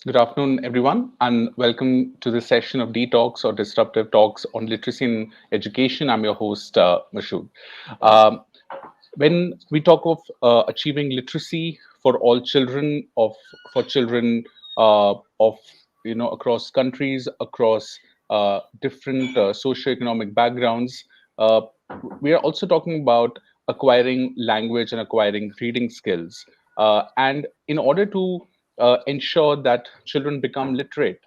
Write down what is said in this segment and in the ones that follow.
Good afternoon, everyone, and welcome to this session of dtalks or disruptive talks on literacy and education. I'm your host, Mashood. Um, when we talk of achieving literacy for all children, for children of across countries, across different socioeconomic backgrounds, uh, we are also talking about acquiring language and acquiring reading skills. And in order to ensure that children become literate,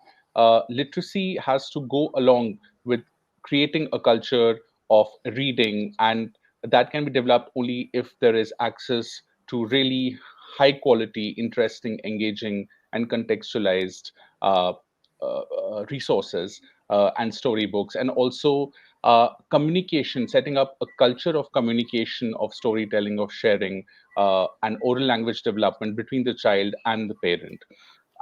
literacy has to go along with creating a culture of reading, and that can be developed only if there is access to really high quality, interesting, engaging, and contextualized resources and storybooks, and also communication, setting up a culture of communication, of storytelling, of sharing, and oral language development between the child and the parent.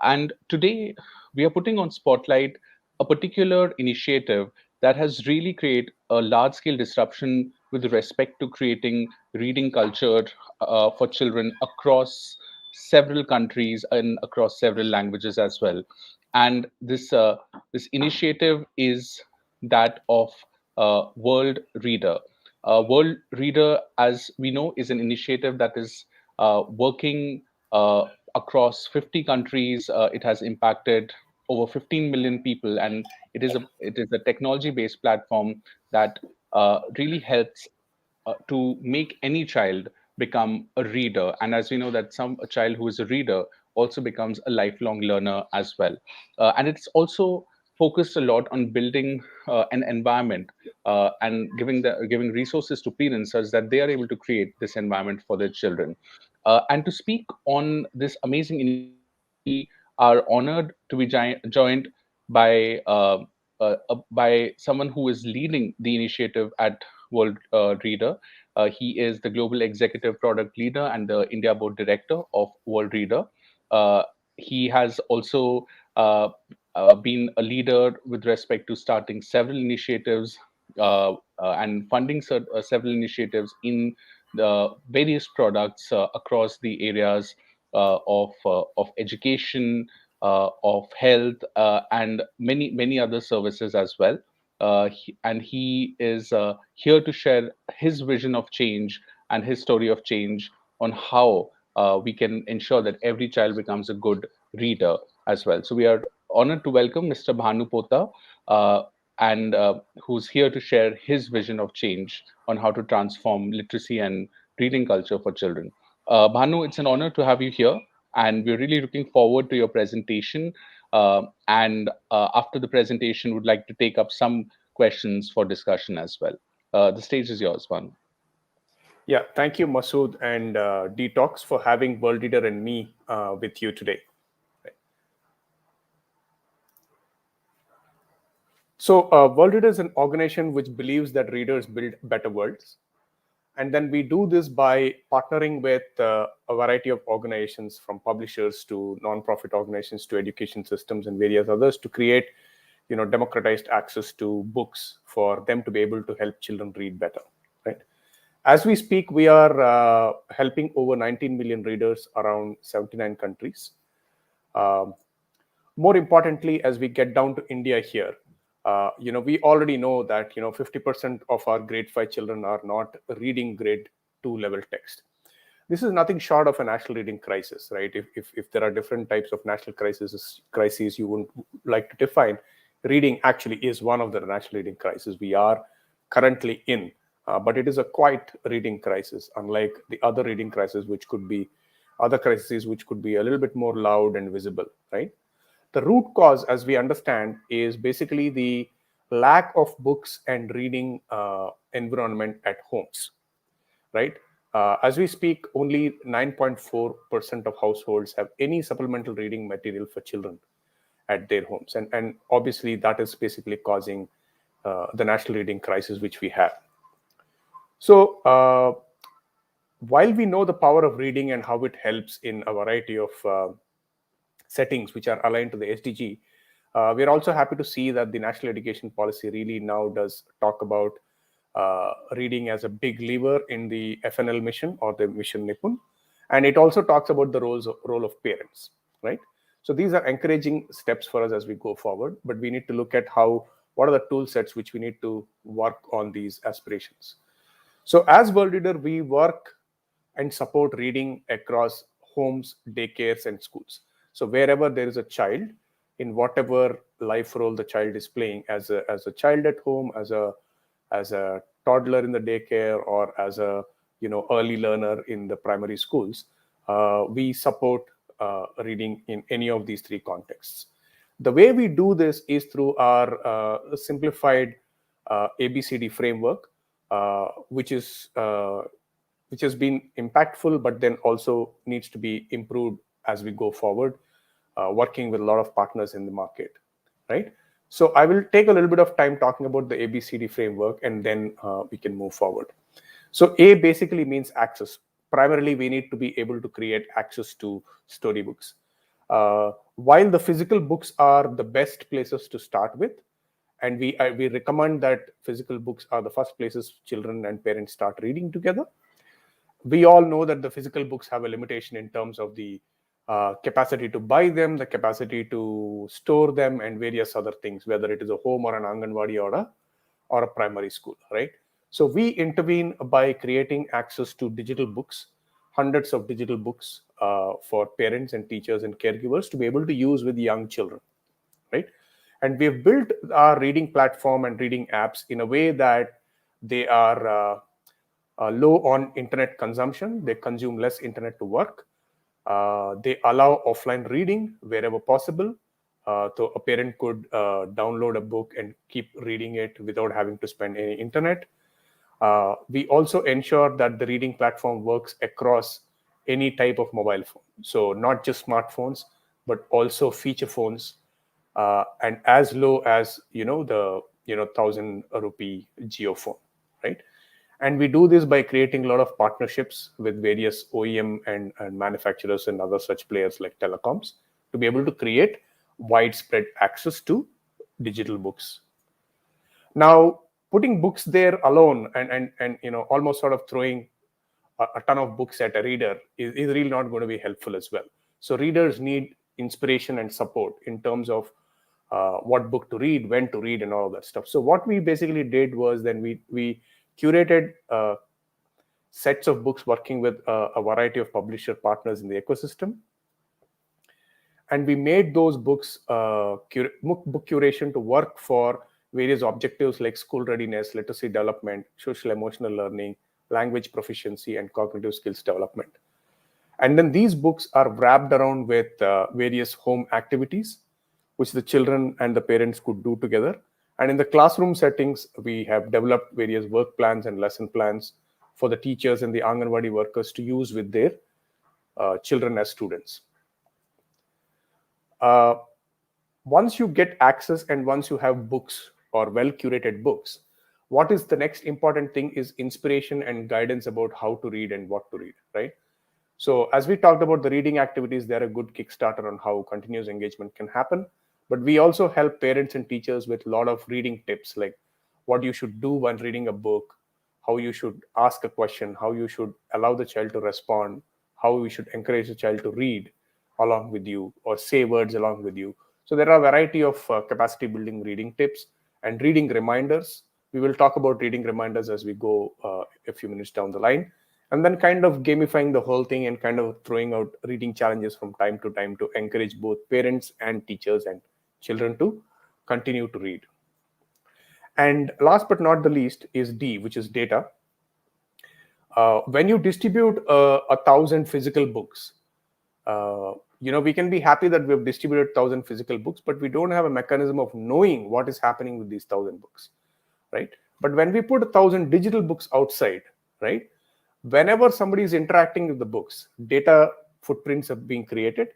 And today, we are putting on spotlight a particular initiative that has really created a large scale disruption with respect to creating reading culture for children across several countries and across several languages as well. And this initiative is that of World Reader. World Reader, as we know, is an initiative that is working across 50 countries. It has impacted over 15 million people, and it is a technology based platform that really helps to make any child become a reader. And as we know that a child who is a reader also becomes a lifelong learner as well. And it's also focused a lot on building an environment and giving resources to parents such that they are able to create this environment for their children. And to speak on this amazing initiative, we are honored to be joined by by someone who is leading the initiative at World Reader. He is the Global Executive Product Leader and the India Board Director of Worldreader. Uh, he has also been a leader with respect to starting several initiatives and funding several initiatives in the various products across the areas of education, of health, and many other services as well. And he is here to share his vision of change and his story of change on how we can ensure that every child becomes a good reader as well. So we are honored to welcome Mr. Bhanu Potta, uh, and who's here to share his vision of change on how to transform literacy and reading culture for children. Bhanu, it's an honor to have you here, and we're really looking forward to your presentation. And after the presentation, would like to take up some questions for discussion as well. The stage is yours, Bhanu. Yeah, thank you, Masood and Detox, for having World Leader and me with you today. So, World Leader is an organization which believes that readers build better worlds. And then we do this by partnering with a variety of organizations, from publishers to non-profit organizations to education systems and various others, to create democratized access to books for them to be able to help children read better, right? As we speak, we are helping over 19 million readers around 79 countries. Um, More importantly, as we get down to India here, we already know that 50% of our grade 5 children are not reading grade 2 level text. This is nothing short of a national reading crisis, right? If there are different types of national crises you would like to define, reading actually is one of the national reading crises we are currently in. But it is a quiet reading crisis, unlike the other reading crises, which could be other crises which could be a little bit more loud and visible, right? The root cause, as we understand, is basically the lack of books and reading environment at homes, right? As we speak, only 9.4% of households have any supplemental reading material for children at their homes. And obviously, that is basically causing the national reading crisis which we have. So, while we know the power of reading and how it helps in a variety of settings which are aligned to the SDG, we're also happy to see that the national education policy really now does talk about reading as a big lever in the FNL mission, or the mission Nipun. And it also talks about the role of parents, right? So these are encouraging steps for us as we go forward, but we need to look at what are the tool sets which we need to work on these aspirations. So as Worldreader, we work and support reading across homes, daycares, and schools. So wherever there is a child, in whatever life role the child is playing, as a child at home, as a toddler in the daycare, or as a early learner in the primary schools, we support reading in any of these three contexts. The way we do this is through our simplified ABCD framework, which has been impactful, but then also needs to be improved as we go forward, working with a lot of partners in the market, right? So I will take a little bit of time talking about the ABCD framework, and then we can move forward. So A basically means access. Primarily, we need to be able to create access to storybooks. While the physical books are the best places to start with, and we recommend that physical books are the first places children and parents start reading together, we all know that the physical books have a limitation in terms of the capacity to buy them, the capacity to store them, and various other things, whether it is a home or an Anganwadi or a primary school, right? So we intervene by creating access to digital books, hundreds of digital books for parents and teachers and caregivers to be able to use with young children, right? And we've built our reading platform and reading apps in a way that they are low on internet consumption. They consume less internet to work. They allow offline reading wherever possible. So a parent could download a book and keep reading it without having to spend any internet. We also ensure that the reading platform works across any type of mobile phone. So not just smartphones, but also feature phones, and as low as the 1,000 rupee Geo phone, right? And we do this by creating a lot of partnerships with various OEM and manufacturers and other such players like telecoms to be able to create widespread access to digital books. Now, putting books there alone and almost sort of throwing a ton of books at a reader is really not going to be helpful as well. So readers need inspiration and support in terms of what book to read, when to read, and all of that stuff. So what we basically did was then we curated sets of books working with a variety of publisher partners in the ecosystem. And we made those books book curation to work for various objectives like school readiness, literacy development, social emotional learning, language proficiency, and cognitive skills development. And then these books are wrapped around with various home activities, which the children and the parents could do together. And in the classroom settings, we have developed various work plans and lesson plans for the teachers and the Anganwadi workers to use with their children as students. Once you get access and once you have books or well-curated books, what is the next important thing is inspiration and guidance about how to read and what to read, right? So as we talked about the reading activities, they're a good kickstarter on how continuous engagement can happen. But we also help parents and teachers with a lot of reading tips, like what you should do when reading a book, how you should ask a question, how you should allow the child to respond, how we should encourage the child to read along with you or say words along with you. So there are a variety of capacity building reading tips and reading reminders. We will talk about reading reminders as we go a few minutes down the line. And then kind of gamifying the whole thing and kind of throwing out reading challenges from time to time to encourage both parents and teachers and children to continue to read. And last but not the least is D, which is data. When you distribute 1,000 physical books, we can be happy that we've distributed 1,000 physical books, but we don't have a mechanism of knowing what is happening with these 1,000 books, right? But when we put 1,000 digital books outside, right, whenever somebody is interacting with the books, data footprints are being created,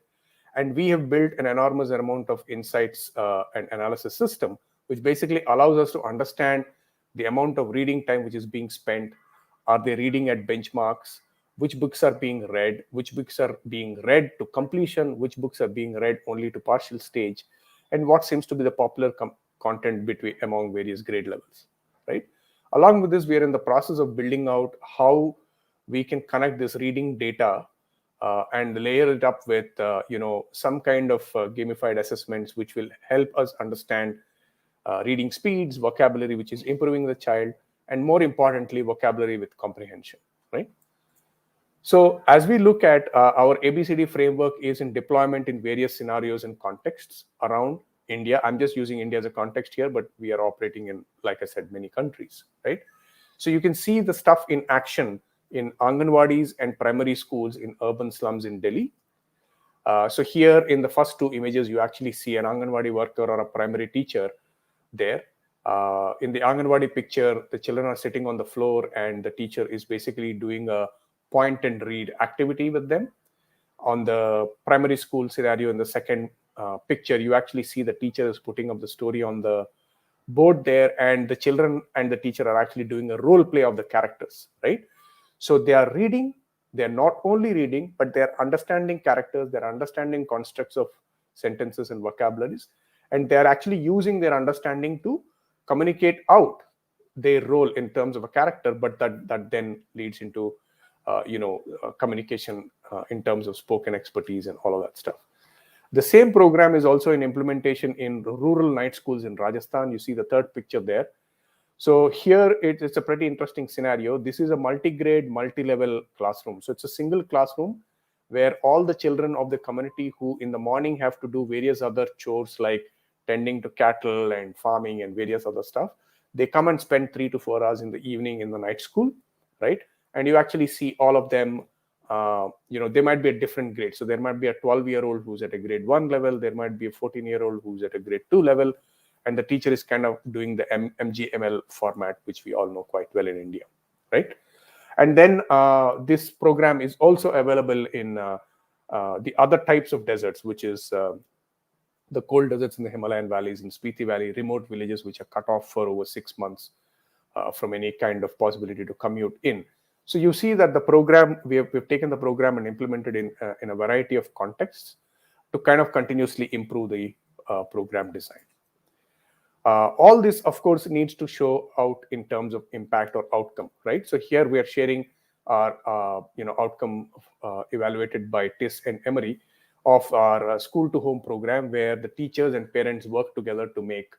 and we have built an enormous amount of insights and analysis system, which basically allows us to understand the amount of reading time which is being spent. Are they reading at benchmarks? Which books are being read? Which books are being read to completion? Which books are being read only to partial stage? And what seems to be the popular content among various grade levels, right? Along with this, we are in the process of building out how we can connect this reading data and layer it up with some kind of gamified assessments which will help us understand reading speeds, vocabulary which is improving the child, and more importantly vocabulary with comprehension, right? So as we look at our ABCD framework is in deployment in various scenarios and contexts around India. I'm just using India as a context here, but we are operating in, like I said, many countries, right? So you can see the stuff in action in Anganwadis and primary schools in urban slums in Delhi. So here in the first two images, you actually see an Anganwadi worker or a primary teacher there. In the Anganwadi picture, the children are sitting on the floor and the teacher is basically doing a point and read activity with them. On the primary school scenario, in the second picture, you actually see the teacher is putting up the story on the board there, and the children and the teacher are actually doing a role play of the characters, right? So they are reading, they're not only reading, but they're understanding characters, they're understanding constructs of sentences and vocabularies, and they're actually using their understanding to communicate out their role in terms of a character, but that then leads into communication in terms of spoken expertise and all of that stuff. The same program is also in implementation in rural night schools in Rajasthan. You see the third picture there. So here it's a pretty interesting scenario. This is a multi-grade, multi-level classroom. So it's a single classroom where all the children of the community who in the morning have to do various other chores like tending to cattle and farming and various other stuff, they come and spend 3 to 4 hours in the evening in the night school, right? And you actually see all of them, they might be at different grades. So there might be a 12-year-old who's at a grade 1 level. There might be a 14-year-old who's at a grade 2 level. And the teacher is kind of doing the MGML format, which we all know quite well in India, right? And then this program is also available in the other types of deserts, which is the cold deserts in the Himalayan valleys, in Spiti Valley, remote villages which are cut off for over 6 months from any kind of possibility to commute in. So you see that the program, we've taken the program and implemented in a variety of contexts to kind of continuously improve the program design. All this, of course, needs to show out in terms of impact or outcome, right? So here we are sharing our outcome evaluated by TIS and Emory of our school to home program, where the teachers and parents work together to make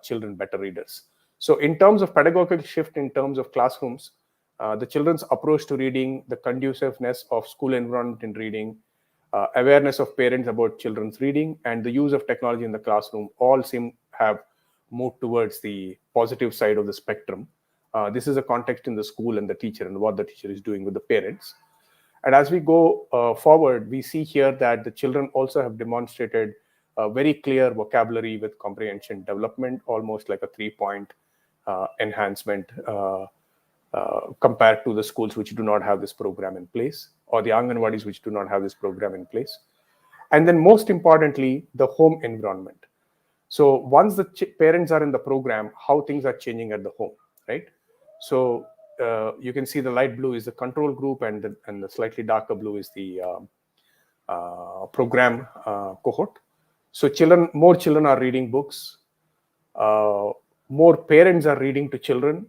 children better readers. So in terms of pedagogical shift in terms of classrooms, the children's approach to reading, the conduciveness of school environment in reading, awareness of parents about children's reading, and the use of technology in the classroom all seem have moved towards the positive side of the spectrum. This is a context in the school and the teacher and what the teacher is doing with the parents. And as we go forward, we see here that the children also have demonstrated a very clear vocabulary with comprehension development, almost like a 3-point enhancement compared to the schools which do not have this program in place, or the Anganwadis which do not have this program in place. And then most importantly, the home environment. So once the parents are in the program, how things are changing at the home, right? So you can see the light blue is the control group, and the slightly darker blue is the program cohort. So more children are reading books, more parents are reading to children,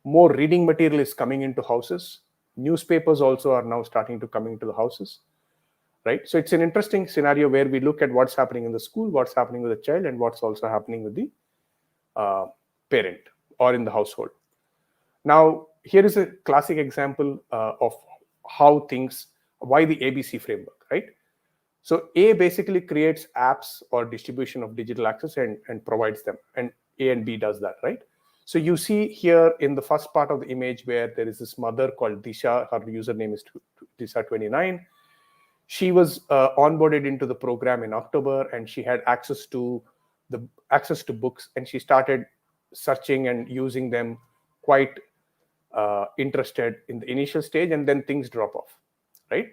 more reading material is coming into houses. Newspapers also are now starting to come into the houses, right? So it's an interesting scenario where we look at what's happening in the school, what's happening with the child, and what's also happening with the parent or in the household. Now, here is a classic example of why the ABC framework, right? So A basically creates apps or distribution of digital access and provides them, and A and B does that, right? So you see here in the first part of the image where there is this mother called Disha, her username is Disha29. She was onboarded into the program in October, and she had access to books, and she started searching and using them quite interested in the initial stage, and then things drop off, right?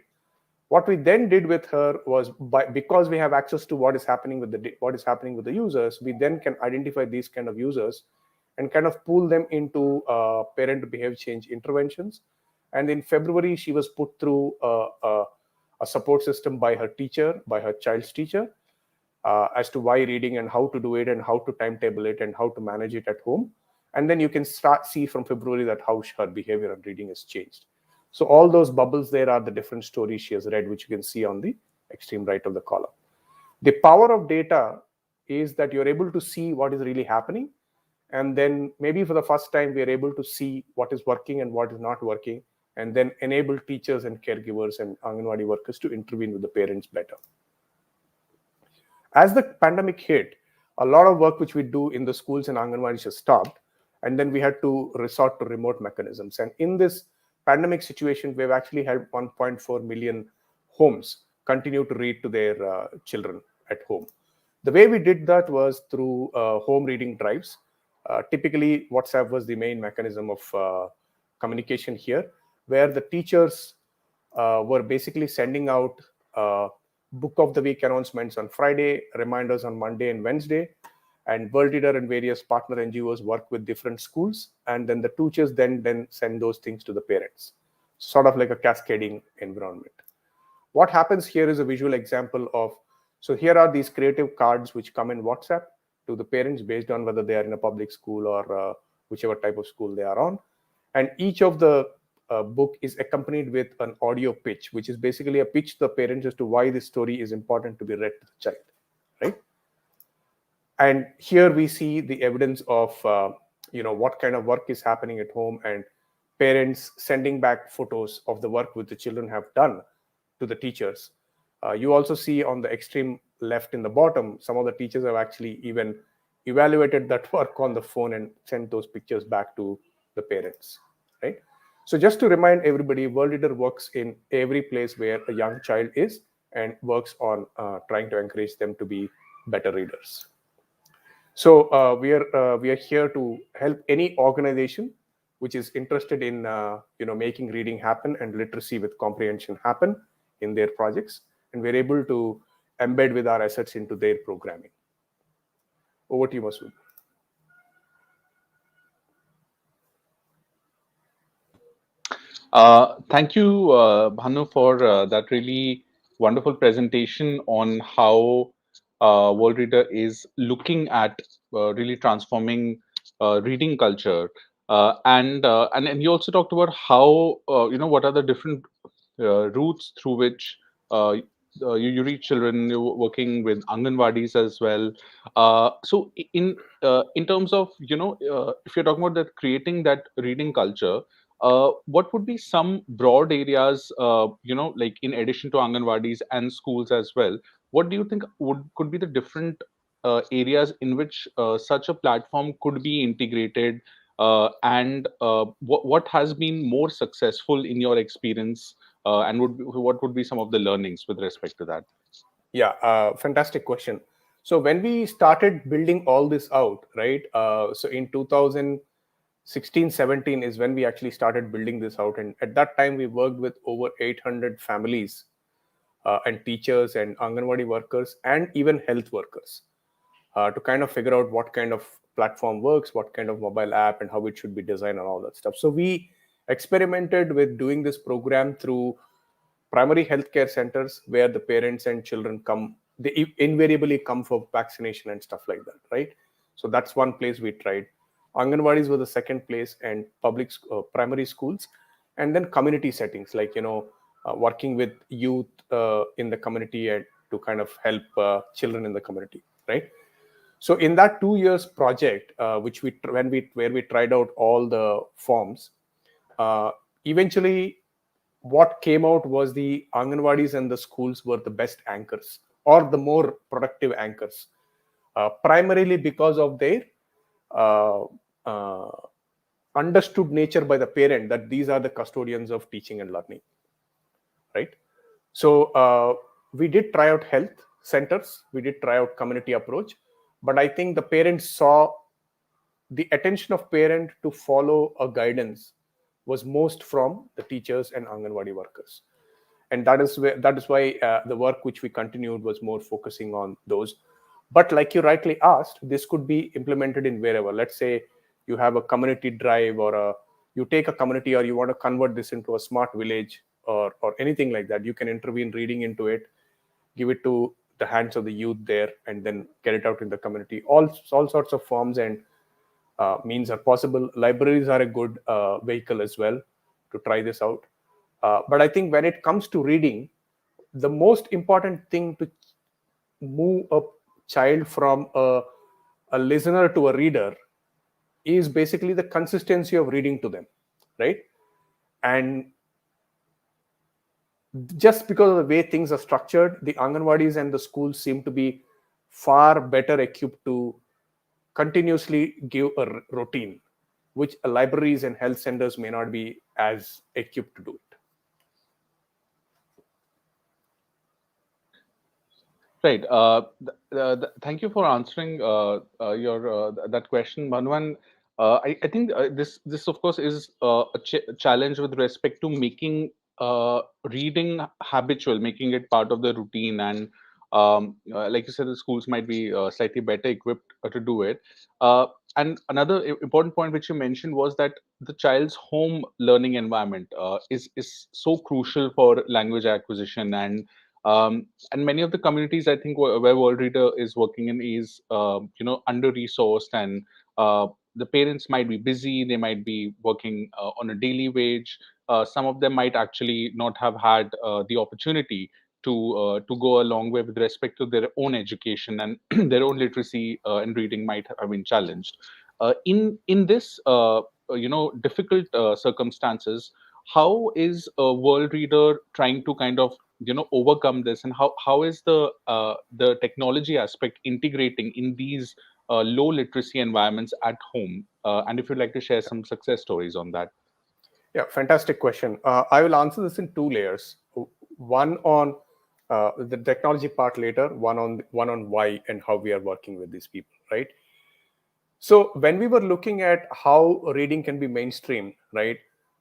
What we then did with her was, because we have access to what is happening with the users, we then can identify these kind of users and kind of pool them into parent behavior change interventions. And in February, she was put through a support system by her child's teacher, as to why reading and how to do it and how to timetable it and how to manage it at home. And then you can see from February that how her behavior on reading has changed. So all those bubbles there are the different stories she has read, which you can see on the extreme right of the column. The power of data is that you're able to see what is really happening. And then maybe for the first time, we are able to see what is working and what is not working, and then enable teachers and caregivers and Anganwadi workers to intervene with the parents better. As the pandemic hit, a lot of work which we do in the schools and Anganwadis has stopped, and then we had to resort to remote mechanisms. And in this pandemic situation, we've actually helped 1.4 million homes continue to read to their children at home. The way we did that was through home reading drives. Typically, WhatsApp was the main mechanism of communication here, where the teachers were basically sending out book of the week announcements on Friday, reminders on Monday and Wednesday, and Worldreader and various partner NGOs work with different schools, and then the teachers then send those things to the parents, sort of like a cascading environment. What happens here is a visual example of, so here are these creative cards which come in WhatsApp to the parents based on whether they are in a public school or whichever type of school they are on. And each of the book is accompanied with an audio pitch, which is basically a pitch to the parents as to why this story is important to be read to the child, right? And here we see the evidence of what kind of work is happening at home, and parents sending back photos of the work which the children have done to the teachers. You also see on the extreme left in the bottom, some of the teachers have actually even evaluated that work on the phone and sent those pictures back to the parents, right? So just to remind everybody, Worldreader works in every place where a young child is and works on trying to encourage them to be better readers. So we are here to help any organization which is interested in making reading happen and literacy with comprehension happen in their projects, and we're able to embed with our assets into their programming. Over to you, Masood. Thank you, Bhanu, for that really wonderful presentation on how Worldreader is looking at really transforming reading culture, and you also talked about how what are the different routes through which you reach children. You're working with Anganwadis as well. So in terms of if you're talking about that creating that reading culture, what would be some broad areas, like in addition to Anganwadis and schools as well? What do you think could be the different areas in which such a platform could be integrated? And what has been more successful in your experience, and what would be some of the learnings with respect to that? Yeah, fantastic question. So when we started building all this out, right? So in 2016-17 is when we actually started building this out, and at that time we worked with over 800 families and teachers and Anganwadi workers and even health workers to kind of figure out what kind of platform works, what kind of mobile app, and how it should be designed and all that stuff. So we experimented with doing this program through primary healthcare centers where the parents and children come. They invariably come for vaccination and stuff like that, right? So that's one place we tried. Anganwadis were the second place, and public primary schools, and then community settings like working with youth in the community and to kind of help children in the community, right? So in that 2 years project, which where we tried out all the forms, eventually what came out was the Anganwadis and the schools were the best anchors or the more productive anchors, primarily because of their uh, uh, understood nature by the parent that these are the custodians of teaching and learning, right? So we did try out health centers, we did try out community approach, but I think the parents saw the attention of parent to follow a guidance was most from the teachers and Anganwadi workers, and that is why the work which we continued was more focusing on those. But like you rightly asked, this could be implemented in wherever. Let's say you have a community drive, or you take a community, or you want to convert this into a smart village, or anything like that. You can intervene reading into it, give it to the hands of the youth there, and then get it out in the community. All sorts of forms and means are possible. Libraries are a good vehicle as well to try this out. But I think when it comes to reading, the most important thing to move a child from a listener to a reader is basically the consistency of reading to them, right? And just because of the way things are structured, the Anganwadis and the schools seem to be far better equipped to continuously give a routine, which libraries and health centers may not be as equipped to do it. Right. Thank you for answering your that question, Manwan. I think this of course is a challenge with respect to making reading habitual, making it part of the routine, and like you said, the schools might be slightly better equipped to do it. And another important point which you mentioned was that the child's home learning environment is so crucial for language acquisition, and many of the communities I think where Worldreader is working in is under resourced, and the parents might be busy, they might be working on a daily wage, some of them might actually not have had the opportunity to go a long way with respect to their own education, and their own literacy and reading might have been challenged in this difficult circumstances. How is a world reader trying to kind of overcome this, and how is the technology aspect integrating in these low literacy environments at home, and if you'd like to share some success stories on that. Yeah, fantastic question. I will answer this in two layers. One on the technology part later. One on why and how we are working with these people, right? So when we were looking at how reading can be mainstream, right?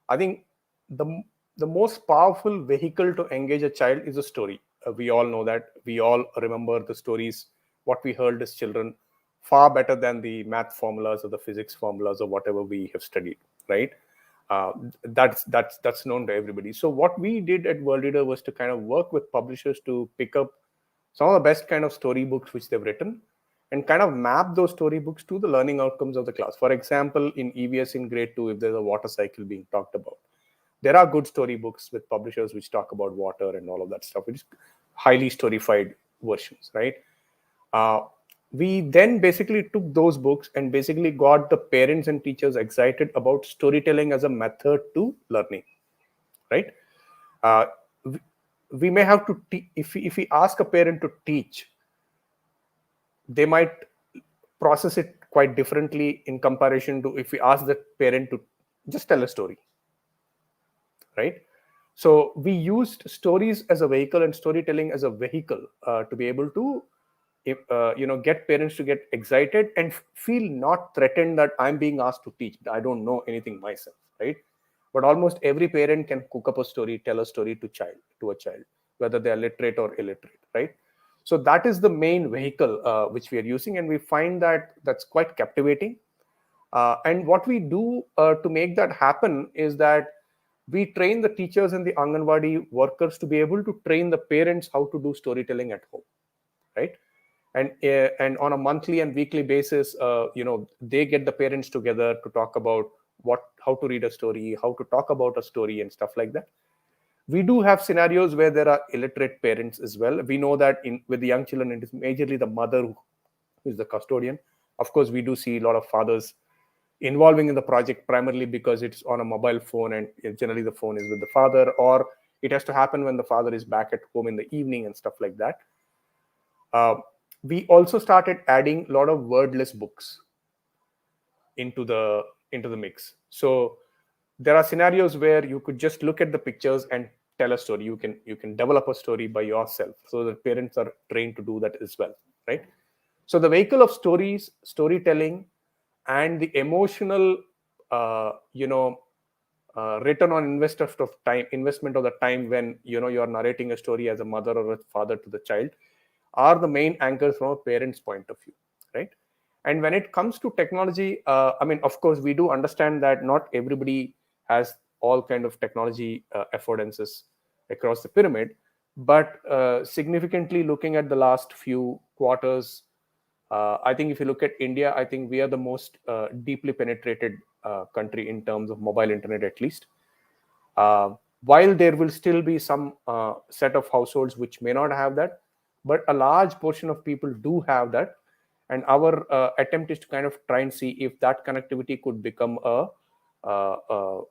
I think the the most powerful vehicle to engage a child is a story. We all know that. We all remember the stories what we heard as children far better than the math formulas or the physics formulas or whatever we have studied, right? Uh, that's known to everybody. So what we did at Worldreader was to kind of work with publishers to pick up some of the best kind of storybooks which they've written and kind of map those storybooks to the learning outcomes of the class. For example, in EVS in grade 2, if there's a water cycle being talked about, there are good storybooks with publishers which talk about water and all of that stuff, which is highly storified versions, right? Uh, we then basically took those books and basically got the parents and teachers excited about storytelling as a method to learning, right? Uh, we, we may have to, if we ask a parent to teach, they might process it quite differently in comparison to if we ask the parent to just tell a story, right? So we used stories as a vehicle and storytelling as a vehicle to be able to get parents to get excited and feel not threatened that I'm being asked to teach, I don't know anything myself, right? But almost every parent can cook up a story, tell a story to a child, whether they are literate or illiterate, right? So that is the main vehicle which we are using, and we find that that's quite captivating. And what we do to make that happen is that we train the teachers and the Anganwadi workers to be able to train the parents how to do storytelling at home, right? And on a monthly and weekly basis, they get the parents together to talk about how to read a story, how to talk about a story, and stuff like that. We do have scenarios where there are illiterate parents as well. We know that with the young children, it is majorly the mother who is the custodian. Of course, we do see a lot of fathers involving in the project primarily because it's on a mobile phone, and generally the phone is with the father, or it has to happen when the father is back at home in the evening and stuff like that. Uh, we also started adding a lot of wordless books into the mix. So there are scenarios where you could just look at the pictures and tell a story. You can develop a story by yourself. So the parents are trained to do that as well, right? So the vehicle of stories, storytelling, and the emotional, return on investment of the time when you're narrating a story as a mother or a father to the child, are the main anchors from a parent's point of view, right? And when it comes to technology, I mean, of course, we do understand that not everybody has all kind of technology affordances across the pyramid, but significantly looking at the last few quarters, I think if you look at India, I think we are the most deeply penetrated country in terms of mobile internet, at least. Uh, while there will still be some set of households which may not have that, but a large portion of people do have that. And our attempt is to kind of try and see if that connectivity could become a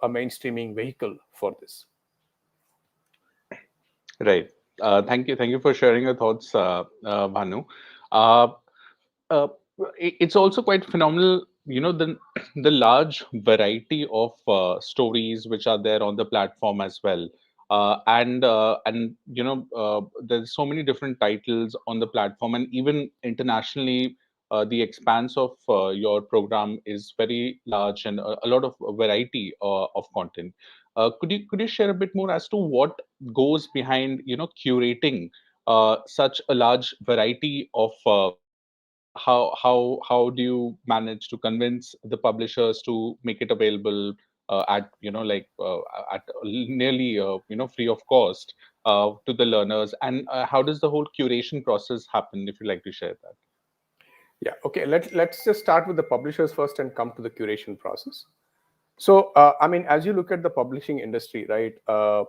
mainstreaming vehicle for this. Right. Thank you. Thank you for sharing your thoughts, Bhanu. Uh, uh, it's also quite phenomenal, the large variety of stories which are there on the platform as well. And there's so many different titles on the platform, and even internationally, the expanse of your program is very large, and a lot of variety of content. Could you share a bit more as to what goes behind curating such a large variety of content? How do you manage to convince the publishers to make it available at at nearly free of cost to the learners? And how does the whole curation process happen, if you like to share that? Yeah, okay, let's just start with the publishers first and come to the curation process. So I mean, as you look at the publishing industry, right, uh,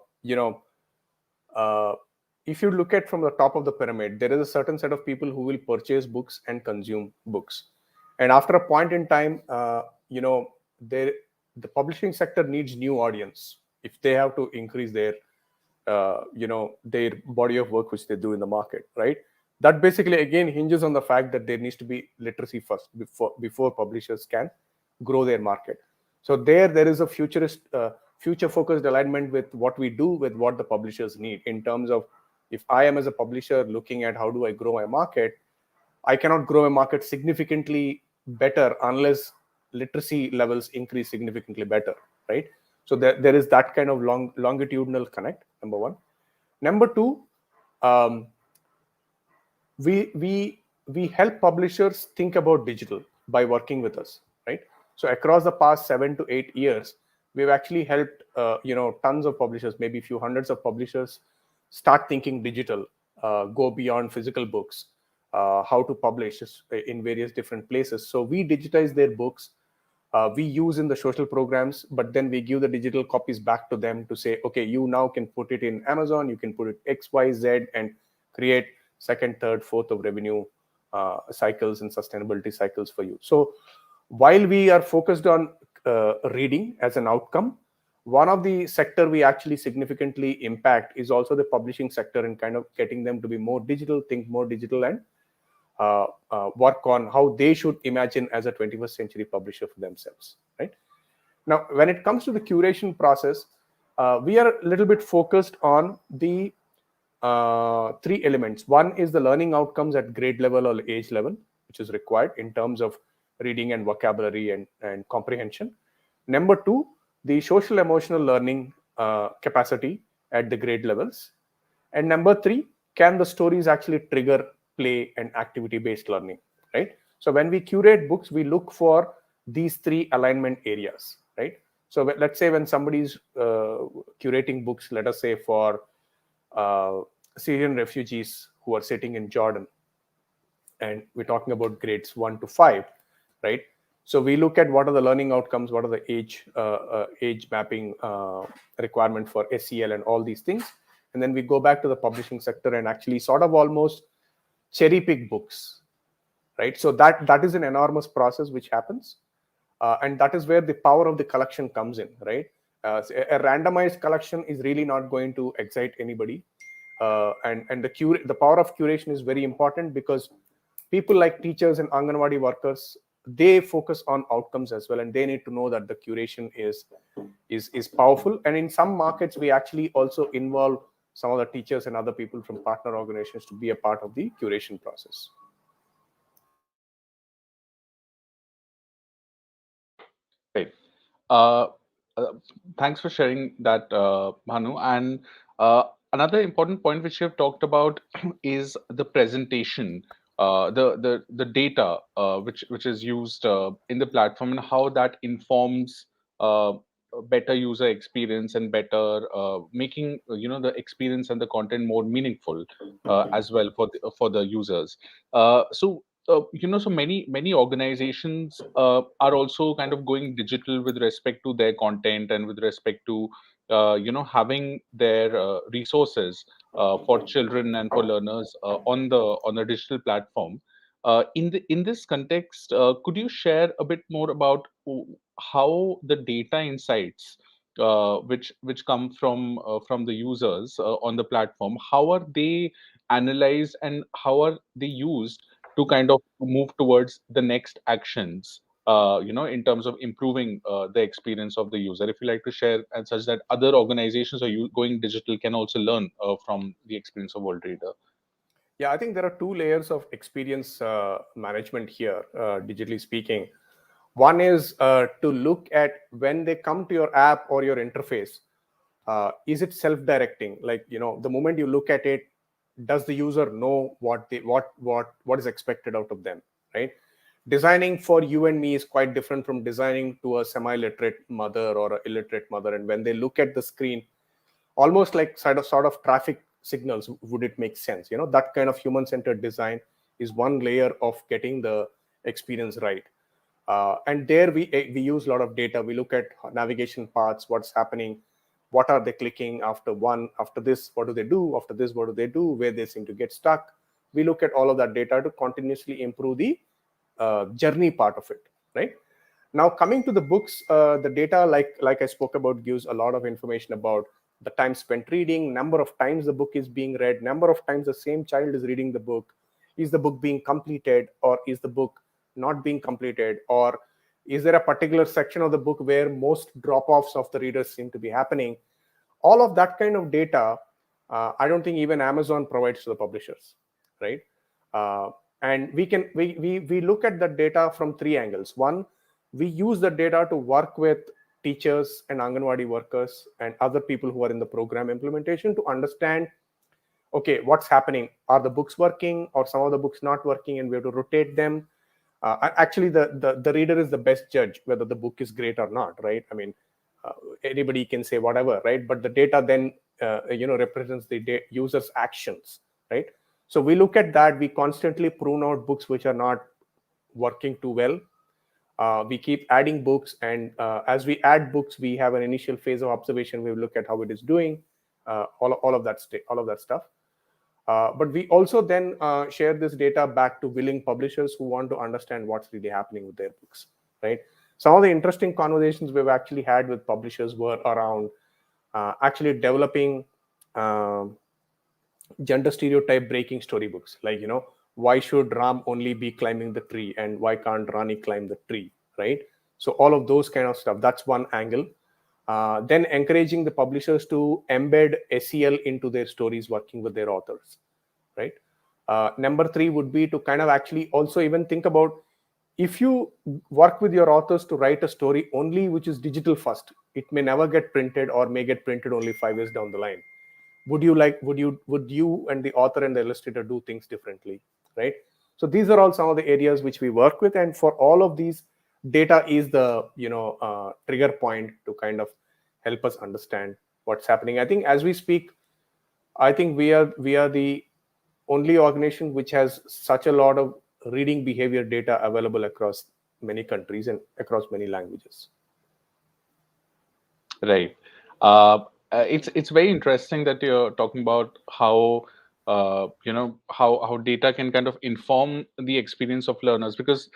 if you look at from the top of the pyramid, there is a certain set of people who will purchase books and consume books. And after a point in time, there the publishing sector needs new audience if they have to increase their body of work which they do in the market, right? That basically again hinges on the fact that there needs to be literacy first before publishers can grow their market. So there is a future focused alignment with what we do with what the publishers need, in terms of, if I am as a publisher looking at how do I grow my market, I cannot grow a market significantly better unless literacy levels increase significantly better, right? So there is that kind of longitudinal connect, number one. Number two, um, we help publishers think about digital by working with us, right? So across the past 7 to 8 years, we've actually helped tons of publishers, maybe a few hundreds of publishers, start thinking digital, go beyond physical books, how to publish in various different places. So we digitize their books, we use in the social programs, but then we give the digital copies back to them to say, okay, you now can put it in Amazon, you can put it XYZ, and create second, third, fourth of revenue cycles and sustainability cycles for you. So while we are focused on reading as an outcome, one of the sector we actually significantly impact is also the publishing sector, and kind of getting them to be more digital, think more digital, and work on how they should imagine as a 21st century publisher for themselves, right? Now, when it comes to the curation process, we are a little bit focused on the three elements. One is the learning outcomes at grade level or age level, which is required in terms of reading and vocabulary and comprehension. Number two, the social emotional learning capacity at the grade levels. And number three, can the stories actually trigger play and activity based learning, right? So when we curate books, we look for these three alignment areas, right? So let's say when somebody's curating books, let us say for Syrian refugees who are sitting in Jordan, and we're talking about grades 1 to 5, right? So we look at what are the learning outcomes, what are the age mapping requirement for SEL and all these things, and then we go back to the publishing sector and actually sort of almost cherry pick books, right? So that is an enormous process which happens, and that is where the power of the collection comes in, right? A randomized collection is really not going to excite anybody, and the power of curation is very important, because people like teachers and Anganwadi workers, they focus on outcomes as well, and they need to know that the curation is powerful. And in some markets, we actually also involve some of the teachers and other people from partner organizations to be a part of the curation process. Right. Uh, uh, Thanks for sharing that, Bhanu. And another important point which you have talked about is the presentation, the data which is used in the platform, and how that informs a better user experience and better making the experience and the content more meaningful as well for the users. So many organizations are also kind of going digital with respect to their content and with respect to having their resources for children and for learners on the digital platform. In this context, could you share a bit more about how the data insights which come from the users on the platform, how are they analyzed and how are they used to kind of move towards the next actions, in terms of improving the experience of the user? If you like to share, and such that other organizations or you going digital can also learn from the experience of Worldreader. Yeah, I think there are two layers of experience management here, digitally speaking. One is to look at when they come to your app or your interface, is it self-directing? Like, the moment you look at it, does the user know what is expected out of them, right? Designing for you and me is quite different from designing to a semi-literate mother or an illiterate mother. And when they look at the screen, almost like sort of traffic signals, would it make sense? That kind of human-centered design is one layer of getting the experience right. And there we use a lot of data. We look at navigation paths, what's happening, what are they clicking after this, what do they do, after this, what do they do, where they seem to get stuck. We look at all of that data to continuously improve the journey part of it, right? Now, coming to the books, the data, like I spoke about, gives a lot of information about the time spent reading, number of times the book is being read, number of times the same child is reading the book. Is the book being completed, or is the book not being completed, or is there a particular section of the book where most drop-offs of the readers seem to be happening? All of that kind of data, I don't think even Amazon provides to the publishers, right? And we look at the data from three angles. One, we use the data to work with teachers and Anganwadi workers and other people who are in the program implementation to understand, okay, what's happening? Are the books working, or some of the books not working, and we have to rotate them? Actually, the reader is the best judge whether the book is great or not, right? I mean, anybody can say whatever, right? But the data then represents the user's actions, right? So we look at that. We constantly prune out books which are not working too well. We keep adding books, and as we add books, we have an initial phase of observation. We look at how it is doing, all of that stuff. But we also then share this data back to willing publishers who want to understand what's really happening with their books, right? Some of the interesting conversations we've actually had with publishers were around actually developing gender stereotype breaking storybooks. Like, why should Ram only be climbing the tree, and why can't Rani climb the tree, right? So all of those kind of stuff, that's one angle. Then encouraging the publishers to embed SEL into their stories, working with their authors, right? Number three would be to kind of actually also even think about, if you work with your authors to write a story only which is digital first, it may never get printed, or may get printed only 5 years down the line. Would you and the author and the illustrator do things differently, right? So these are all some of the areas which we work with, and for all of these, data is the trigger point to kind of help us understand what's happening. I think as we speak, I think we are the only organization which has such a lot of reading behavior data available across many countries and across many languages. Right. It's very interesting that you're talking about how how data can kind of inform the experience of learners, because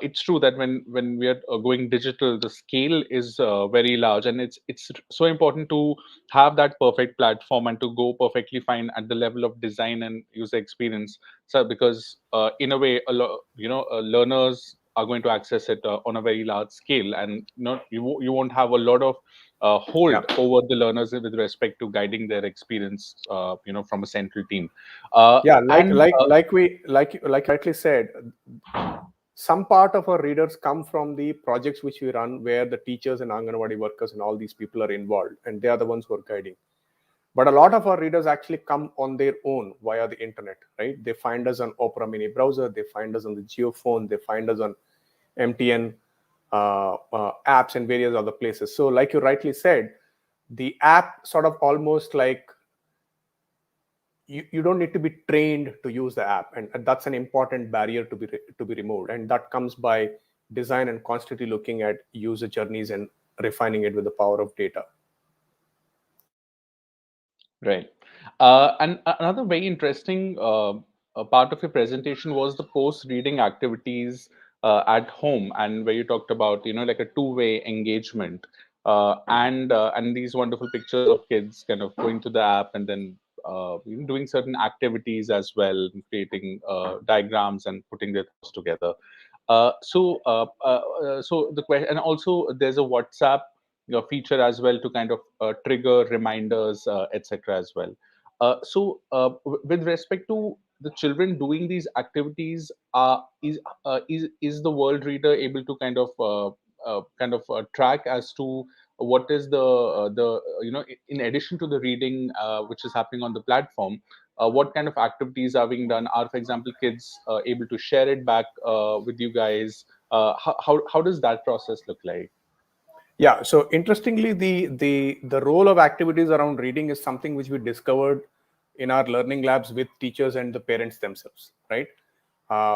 it's true that when we are going digital, the scale is very large, and it's so important to have that perfect platform and to go perfectly fine at the level of design and user experience. So because in a way, learners are going to access it on a very large scale, and you won't have a lot of Yeah. hold over the learners with respect to guiding their experience, from a central team. Yeah, like And like like we like you rightly said, some part of our readers come from the projects which we run, where the teachers and Anganwadi workers and all these people are involved, and they are the ones who are guiding. But a lot of our readers actually come on their own via the internet, right? They find us on Opera Mini browser, they find us on the JioPhone, they find us on MTN apps and various other places. So, like you rightly said, the app sort of almost like you don't need to be trained to use the app, and that's an important barrier to be removed, and that comes by design and constantly looking at user journeys and refining it with the power of data. Right. And another very interesting part of your presentation was the post-reading activities at home, and where you talked about, like a two-way engagement, and these wonderful pictures of kids kind of going to the app and then doing certain activities as well, and creating diagrams and putting their thoughts together. So the question, and also there's a WhatsApp feature as well to kind of trigger reminders, etc. as well. With respect to the children doing these activities, is the world reader able to kind of track as to what is the in addition to the reading which is happening on the platform, what kind of activities are being done? Are, for example, kids able to share it back with you guys? How does that process look like? Yeah. So interestingly, the role of activities around reading is something which we discovered in our learning labs with teachers and the parents themselves, right?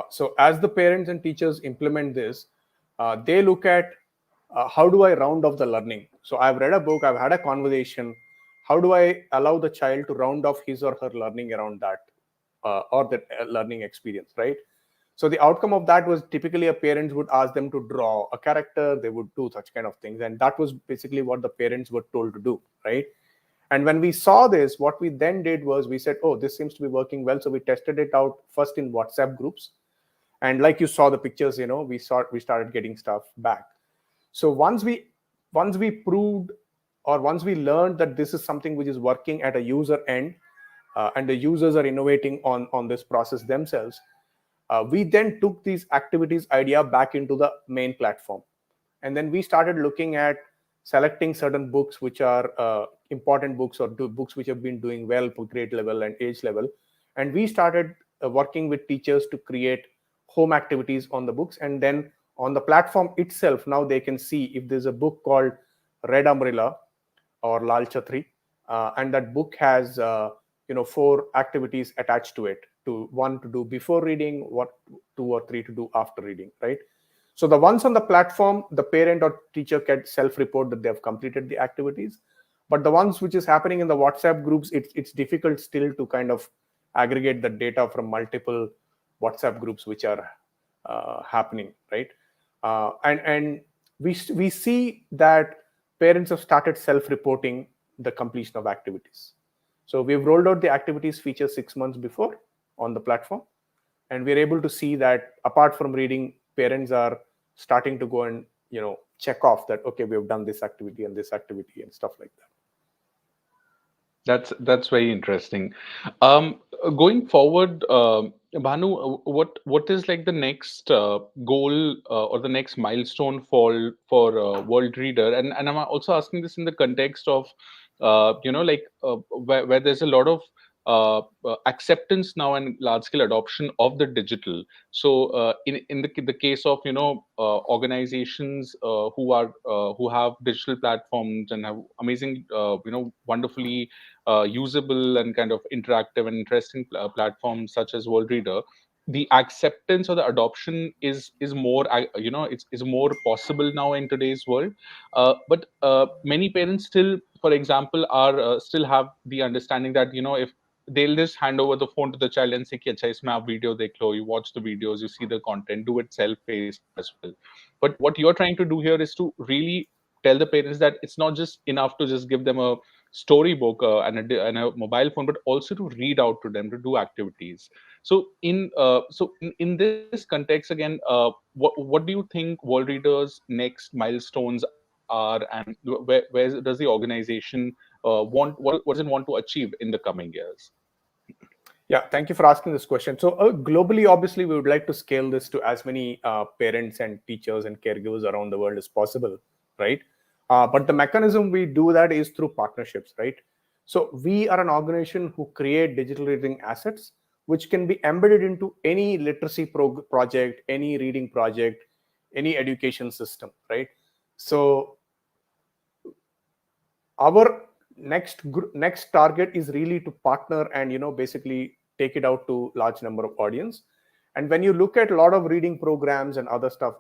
So as the parents and teachers implement this, they look at how do I round off the learning. So I've read a book, I've had a conversation. How do I allow the child to round off his or her learning around that, or that learning experience, right? So the outcome of that was typically a parents would ask them to draw a character, they would do such kind of things, and that was basically what the parents were told to do, right? And when we saw this, what we then did was we said, oh, this seems to be working well. So we tested it out first in WhatsApp groups, and like you saw the pictures, we started getting stuff back. So once we proved, or once we learned that this is something which is working at a user end, and the users are innovating on this process themselves, we then took these activities idea back into the main platform, and then we started looking at selecting certain books which are important books, or books which have been doing well for grade level and age level, and we started working with teachers to create home activities on the books. And then on the platform itself, now they can see if there's a book called Red Umbrella or Lal Chhatri, and that book has 4 activities attached to it. To one to do before reading, what 2 or 3 to do after reading, right? So the ones on the platform, the parent or teacher can self-report that they have completed the activities. But the ones which is happening in the WhatsApp groups, it's difficult still to kind of aggregate the data from multiple WhatsApp groups which are happening, right? And we see that parents have started self-reporting the completion of activities. So we've rolled out the activities feature 6 months before on the platform, and we're able to see that apart from reading, parents are starting to go and check off that, okay, we've done this activity and this activity and stuff like that. That's very interesting. Going forward, Bhanu, what is like the next goal or the next milestone for World Reader? And I'm also asking this in the context of where there's a lot of acceptance now and large scale adoption of the digital. So in the case of organizations who have digital platforms and have amazing wonderfully usable and kind of interactive and interesting platforms such as Worldreader, the acceptance or the adoption is more it's more possible now in today's world. But many parents still, for example, are still have the understanding that if they'll just hand over the phone to the child and say कि अच्छा इसमें आप video देख लो, you watch the videos, you see the content, do it self-paced as well. But what you're trying to do here is to really tell the parents that it's not just enough to just give them a storybook and a mobile phone, but also to read out to them, to do activities. So in this context again, what do you think World Reader's next milestones are, and where does the organization what does it want to achieve in the coming years? Yeah, thank you for asking this question. So globally, obviously, we would like to scale this to as many parents and teachers and caregivers around the world as possible, right? But the mechanism we do that is through partnerships, right? So we are an organization who create digital reading assets, which can be embedded into any literacy project, any reading project, any education system, right? So our next target is really to partner and basically take it out to large number of audience. And when you look at a lot of reading programs and other stuff,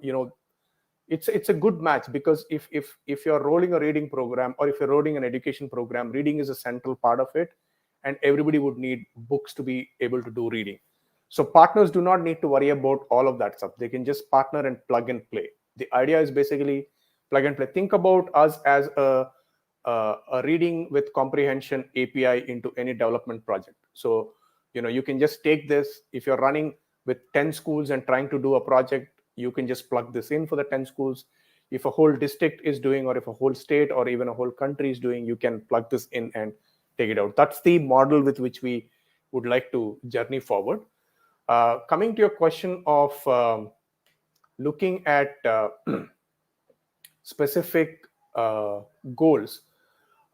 it's a good match, because if you're rolling a reading program, or if you're rolling an education program, reading is a central part of it. and everybody would need books to be able to do reading. So partners do not need to worry about all of that stuff. They can just partner and plug and play. The idea is basically plug and play. Think about us as a reading with comprehension API into any development project. So you can just take this. If you're running with 10 schools and trying to do a project, you can just plug this in for the 10 schools. If a whole district is doing, or if a whole state or even a whole country is doing, you can plug this in and take it out. That's the model with which we would like to journey forward. Coming to your question of looking at specific goals,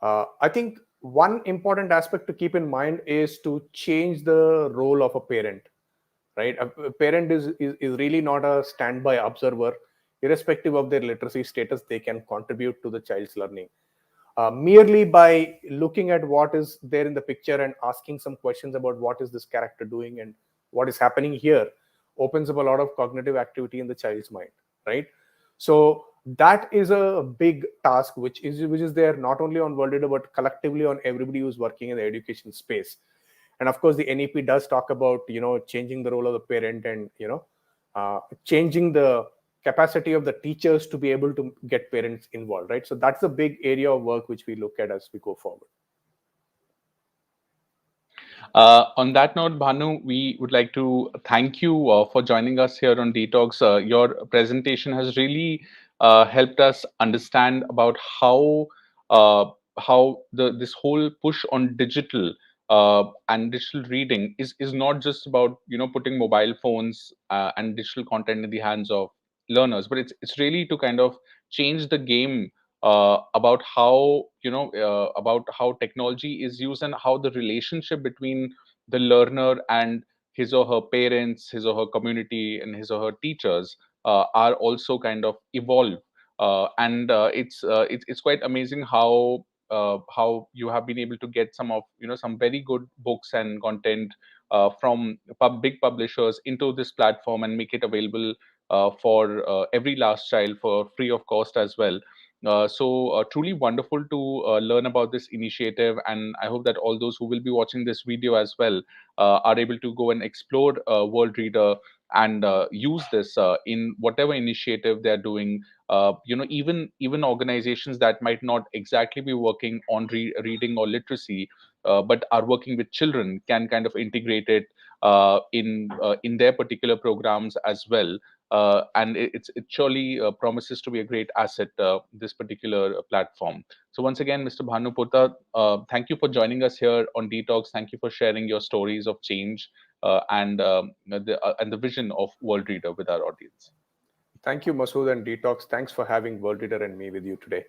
I think one important aspect to keep in mind is to change the role of a parent. Right, a parent is really not a standby observer. Irrespective of their literacy status, they can contribute to the child's learning. Merely by looking at what is there in the picture and asking some questions about what is this character doing and what is happening here opens up a lot of cognitive activity in the child's mind, right? So that is a big task which is there not only on Worldreader but collectively on everybody who's working in the education space. And of course the NEP does talk about changing the role of the parent, and changing the capacity of the teachers to be able to get parents involved, right? So that's a big area of work which we look at as we go forward. On that note, Bhanu, we would like to thank you for joining us here on Detox. Your presentation has really helped us understand about uh, how this whole push on digital and digital reading is not just about putting mobile phones and digital content in the hands of learners, but it's really to kind of change the game about how about how technology is used and how the relationship between the learner and his or her parents, his or her community, and his or her teachers are also kind of evolve. And it's quite amazing how you have been able to get some of some very good books and content from big publishers into this platform and make it available for every last child for free of cost as well. So truly wonderful to learn about this initiative, and I hope that all those who will be watching this video as well are able to go and explore Worldreader and use this in whatever initiative they're doing. Even organizations that might not exactly be working on reading or literacy, but are working with children, can kind of integrate it in their particular programs as well. And it surely promises to be a great asset, this particular platform. So once again, Mr. Bhanu Potta, thank you for joining us here on Detox. Thank you for sharing your stories of change and the vision of Worldreader with our audience. Thank you, Masood and Detox. Thanks for having Worldreader and me with you today.